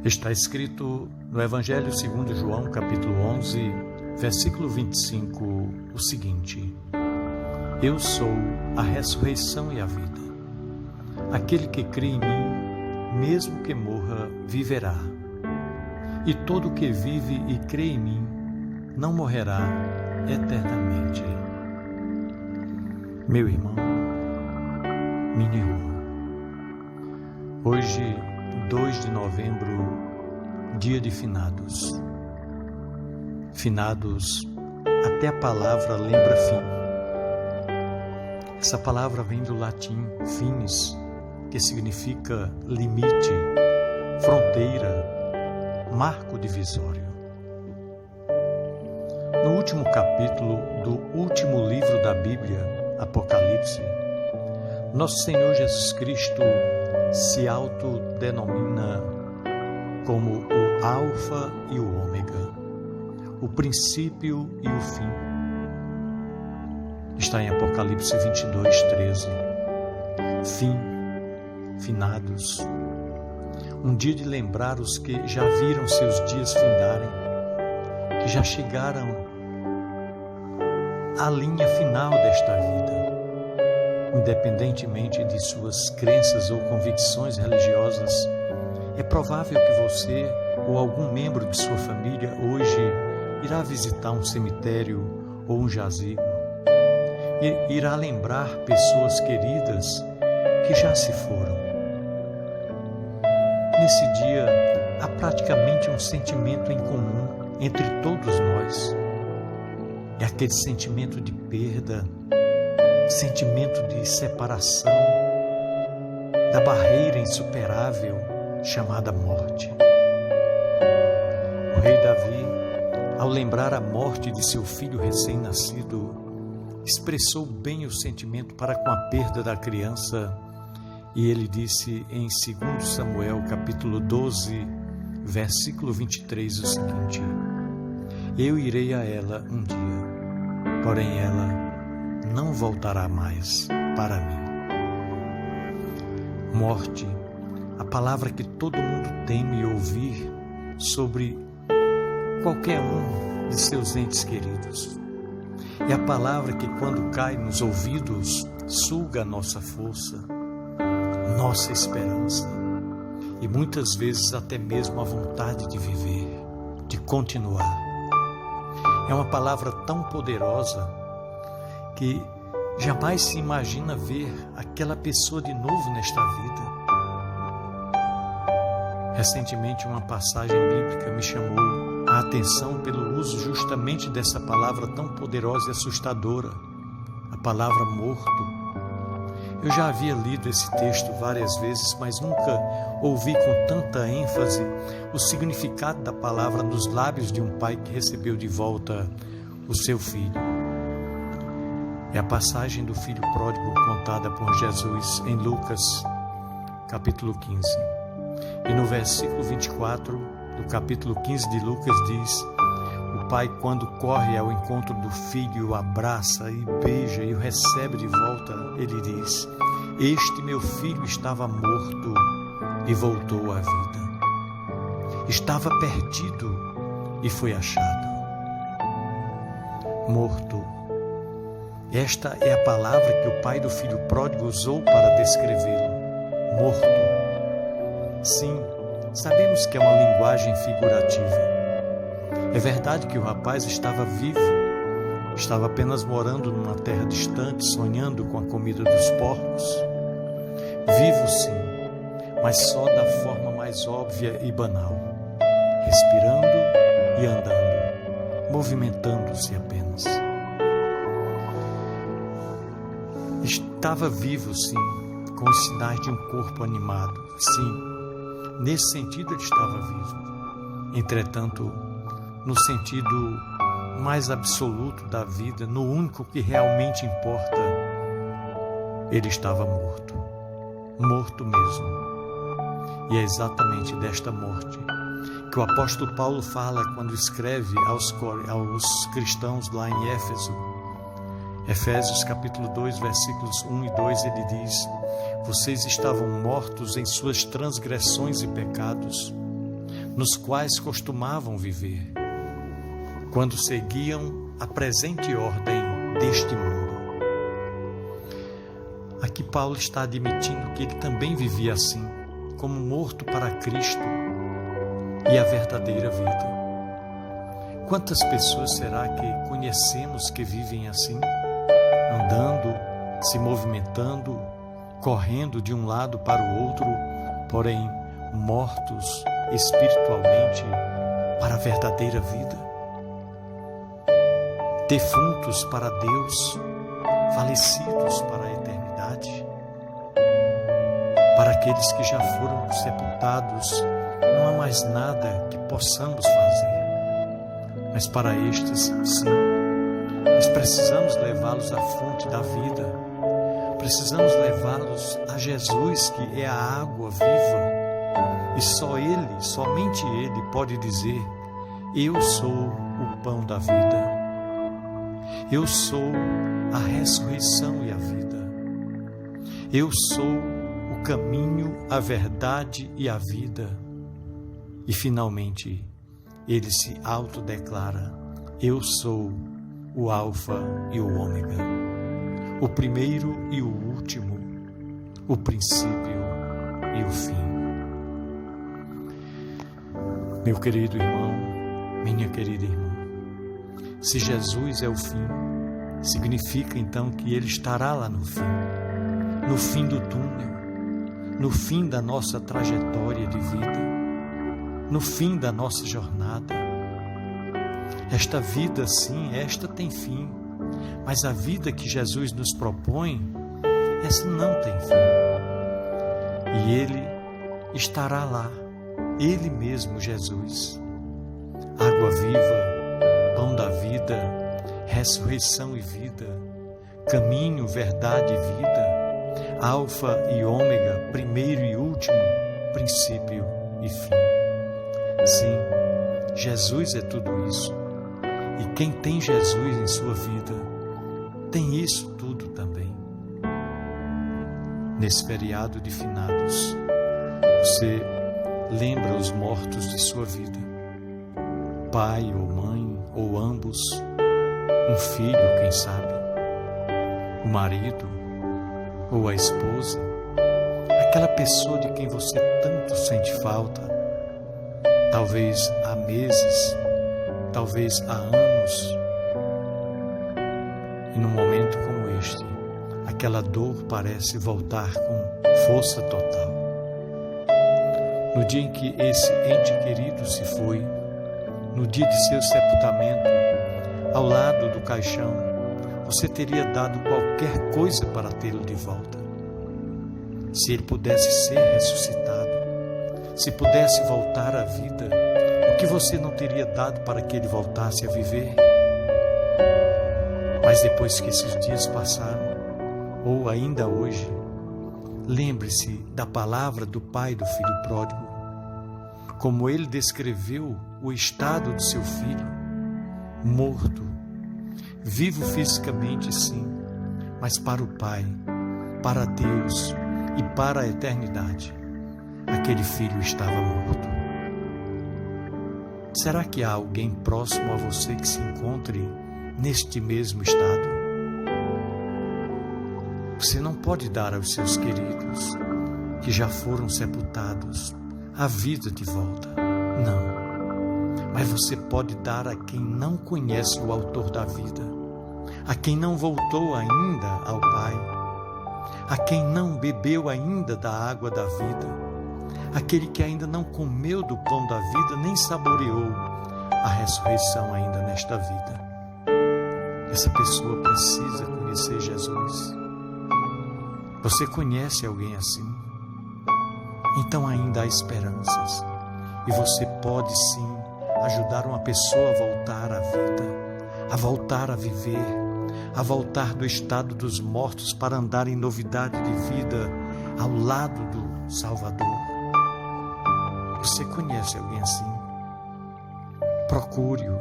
Está escrito no Evangelho segundo João, capítulo 11, versículo 25, o seguinte: Eu sou a ressurreição e a vida. Aquele que crê em mim, mesmo que morra, viverá. E todo que vive e crê em mim, não morrerá eternamente. Meu irmão, minha irmã, hoje, 2 de novembro, dia de finados. Finados, até a palavra lembra fim. Essa palavra vem do latim finis, que significa limite, fronteira, marco divisório. No último capítulo do último livro da Bíblia, Apocalipse, nosso Senhor Jesus Cristo se autodenomina como o Alfa e o Ômega, o princípio e o fim. Está em Apocalipse 22, 13. Fim, finados. Um dia de lembrar os que já viram seus dias findarem, que já chegaram à linha final desta vida. Independentemente de suas crenças ou convicções religiosas, é provável que você ou algum membro de sua família hoje irá visitar um cemitério ou um jazigo e irá lembrar pessoas queridas que já se foram. Nesse dia, há praticamente um sentimento em comum entre todos nós. É aquele sentimento de perda, sentimento de separação, da barreira insuperável chamada morte. O rei Davi, ao lembrar a morte de seu filho recém-nascido, expressou bem o sentimento para com a perda da criança, e ele disse em 2 Samuel, capítulo 12, versículo 23, o seguinte: Eu irei a ela um dia, porém ela não voltará mais para mim. Morte, a palavra que todo mundo teme ouvir sobre qualquer um de seus entes queridos. É a palavra que, quando cai nos ouvidos, suga a nossa força, nossa esperança e muitas vezes até mesmo a vontade de viver, de continuar. É uma palavra tão poderosa que jamais se imagina ver aquela pessoa de novo nesta vida. Recentemente, uma passagem bíblica me chamou a atenção pelo uso justamente dessa palavra tão poderosa e assustadora, a palavra morto. Eu já havia lido esse texto várias vezes, mas nunca ouvi com tanta ênfase o significado da palavra nos lábios de um pai que recebeu de volta o seu filho. É a passagem do filho pródigo contada por Jesus em Lucas, capítulo 15. E no versículo 24 do capítulo 15 de Lucas diz: o pai, quando corre ao encontro do filho, o abraça e beija e o recebe de volta, ele diz: Este meu filho estava morto e voltou à vida. Estava perdido e foi achado. Morto. Esta é a palavra que o pai do filho pródigo usou para descrevê-lo. Morto. Sim, sabemos que é uma linguagem figurativa. É verdade que o rapaz estava vivo, estava apenas morando numa terra distante, sonhando com a comida dos porcos. Vivo sim, mas só da forma mais óbvia e banal, respirando e andando, movimentando-se apenas. Estava vivo sim, com os sinais de um corpo animado, sim, nesse sentido ele estava vivo. Entretanto, no sentido mais absoluto da vida, no único que realmente importa, ele estava morto. Morto mesmo. E é exatamente desta morte que o apóstolo Paulo fala quando escreve aos cristãos lá em Éfeso. Efésios capítulo 2, versículos 1 e 2, ele diz: Vocês estavam mortos em suas transgressões e pecados, nos quais costumavam viver, quando seguiam a presente ordem deste mundo. Aqui Paulo está admitindo que ele também vivia assim, como morto para Cristo e a verdadeira vida. Quantas pessoas será que conhecemos que vivem assim, andando, se movimentando, correndo de um lado para o outro, porém mortos espiritualmente para a verdadeira vida? Defuntos para Deus, falecidos para a eternidade. Para aqueles que já foram sepultados, não há mais nada que possamos fazer. Mas para estes, sim, nós precisamos levá-los à fonte da vida. Precisamos levá-los a Jesus, que é a água viva. E só Ele, somente Ele pode dizer: eu sou o pão da vida. Eu sou a ressurreição e a vida. Eu sou o caminho, a verdade e a vida. E finalmente, Ele se autodeclara: eu sou o Alfa e o Ômega, o primeiro e o último, o princípio e o fim. Meu querido irmão, minha querida irmã, se Jesus é o fim, significa então que Ele estará lá no fim do túnel, no fim da nossa trajetória de vida, no fim da nossa jornada. Esta vida, sim, esta tem fim, mas a vida que Jesus nos propõe, essa não tem fim. E Ele estará lá, Ele mesmo, Jesus, água viva, pão da vida, ressurreição e vida, caminho, verdade e vida, Alfa e Ômega, primeiro e último, princípio e fim. Sim, Jesus é tudo isso. E quem tem Jesus em sua vida, tem isso tudo também. Nesse feriado de finados, você lembra os mortos de sua vida. Pai ou mãe, ou ambos, um filho, quem sabe, o marido ou a esposa, aquela pessoa de quem você tanto sente falta, talvez há meses, talvez há anos, e num momento como este, aquela dor parece voltar com força total. No dia em que esse ente querido se foi, no dia de seu sepultamento, ao lado do caixão, você teria dado qualquer coisa para tê-lo de volta. Se ele pudesse ser ressuscitado, se pudesse voltar à vida, o que você não teria dado para que ele voltasse a viver? Mas depois que esses dias passaram, ou ainda hoje, lembre-se da palavra do pai do filho pródigo, como ele descreveu o estado do seu filho, morto, vivo fisicamente sim, mas para o Pai, para Deus e para a eternidade, aquele filho estava morto. Será que há alguém próximo a você que se encontre neste mesmo estado? Você não pode dar aos seus queridos, que já foram sepultados, a vida de volta, não. Mas você pode dar a quem não conhece o autor da vida, a quem não voltou ainda ao Pai, a quem não bebeu ainda da água da vida, aquele que ainda não comeu do pão da vida, nem saboreou a ressurreição ainda nesta vida. Essa pessoa precisa conhecer Jesus. Você conhece alguém assim? Então ainda há esperanças, e você pode sim ajudar uma pessoa a voltar à vida, a voltar a viver, a voltar do estado dos mortos para andar em novidade de vida ao lado do Salvador. Você conhece alguém assim? Procure-o,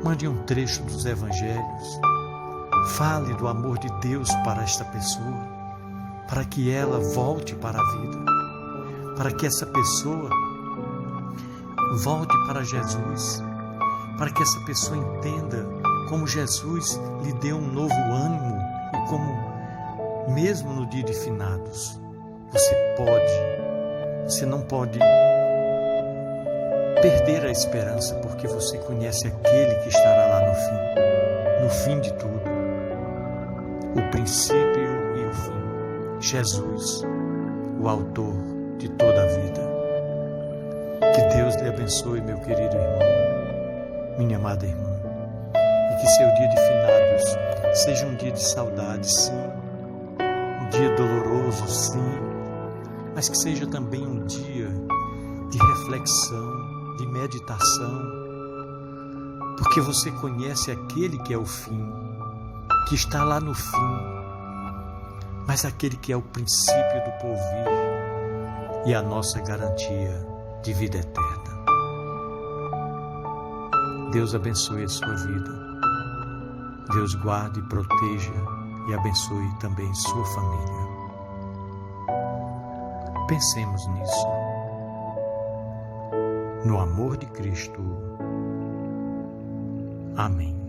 mande um trecho dos Evangelhos, fale do amor de Deus para esta pessoa, para que ela volte para a vida, para que essa pessoa Volte para Jesus, para que essa pessoa entenda como Jesus lhe deu um novo ânimo e como, mesmo no dia de finados, você não pode perder a esperança, porque você conhece aquele que estará lá no fim de tudo, o princípio e o fim, Jesus, o autor de toda a vida. Que Deus lhe abençoe, meu querido irmão, minha amada irmã, e que seu dia de finados seja um dia de saudade, sim, um dia doloroso, sim, mas que seja também um dia de reflexão, de meditação, porque você conhece aquele que é o fim, que está lá no fim, mas aquele que é o princípio do porvir e a nossa garantia de vida eterna. Deus abençoe a sua vida. Deus guarde, proteja e abençoe também sua família. Pensemos nisso. No amor de Cristo. Amém.